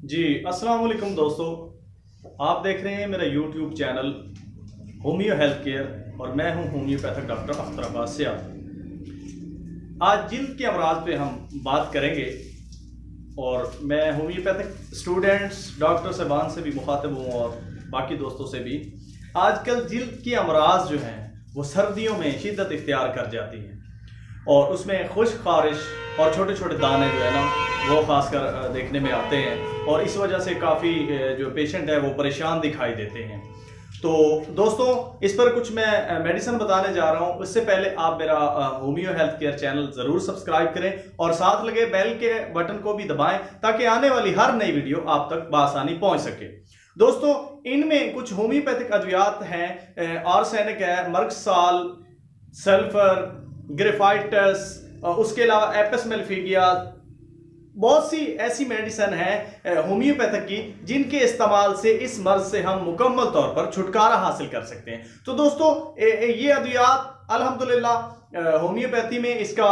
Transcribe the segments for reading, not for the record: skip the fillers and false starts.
जी अस्सलाम वालेकुम दोस्तों, आप देख रहे हैं मेरा YouTube channel homeo health care और मैं हूं होम्योपैथिक डॉक्टर अख्तर अब्बास सियाद। आज जिल्द के अमराज पे हम बात करेंगे और मैं होम्योपैथिक स्टूडेंट्स डॉक्टर साहबान से भी मुखातिब हूँ और बाकी दोस्तों से भी। आजकल जिल्द के अमराज जो हैं वो सर्दियों में शिद्दत इख्तियार कर जाती हैं और उसमें खुश्क खारिश और छोटे छोटे दाने जो है ना वो खासकर देखने में आते हैं और इस वजह से काफ़ी जो पेशेंट है वो परेशान दिखाई देते हैं। तो दोस्तों, इस पर कुछ मैं मेडिसिन बताने जा रहा हूँ। उससे पहले आप मेरा होमियो हेल्थ केयर चैनल ज़रूर सब्सक्राइब करें और साथ लगे बेल के बटन को भी दबाएं ताकि आने वाली हर नई वीडियो आप तक बआसानी पहुँच सके। दोस्तों, इनमें कुछ होम्योपैथिक अद्वियात हैं, आर्सेनिक है, मर्कसाल, सल्फर, ग्रेफाइटस, उसके अलावा एपिस मेलिफिगिया, बहुत सी ऐसी मेडिसिन है होम्योपैथिक की जिनके इस्तेमाल से इस मर्ज से हम मुकम्मल तौर पर छुटकारा हासिल कर सकते हैं। तो दोस्तों, ये अद्वियात अल्हम्दुलिल्लाह होम्योपैथी में इसका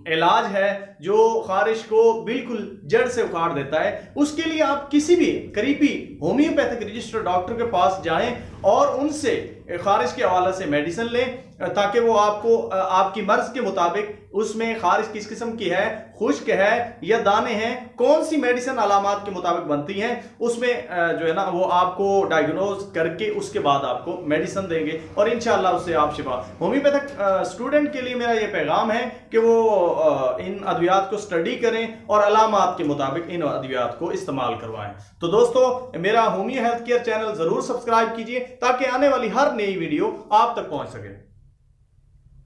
इलाज है जो खारिश को बिल्कुल जड़ से उखाड़ देता है। उसके लिए आप किसी भी करीबी होम्योपैथिक रजिस्टर्ड डॉक्टर के पास जाएं और उनसे खारिश के हवाले से मेडिसिन लें ताकि वो आपको आपकी मर्ज के मुताबिक उसमें खारिश किस किस्म की है, खुश्क है या दाने हैं, कौन सी मेडिसिन अलामात के मुताबिक बनती हैं, उसमें जो है ना वो आपको डायग्नोज करके उसके बाद आपको मेडिसिन देंगे और इंशाल्लाह उससे आप शिफा। होम्योपैथिक स्टूडेंट के लिए मेरा ये पैगाम है कि वो इन अद्वियात को स्टडी करें और अलामात के मुताबिक इन अद्वियात को इस्तेमाल करवाएं। तो दोस्तों, मेरा होमियो हेल्थ केयर चैनल जरूर सब्सक्राइब कीजिए ताकि आने वाली हर नई वीडियो आप तक पहुंच सके।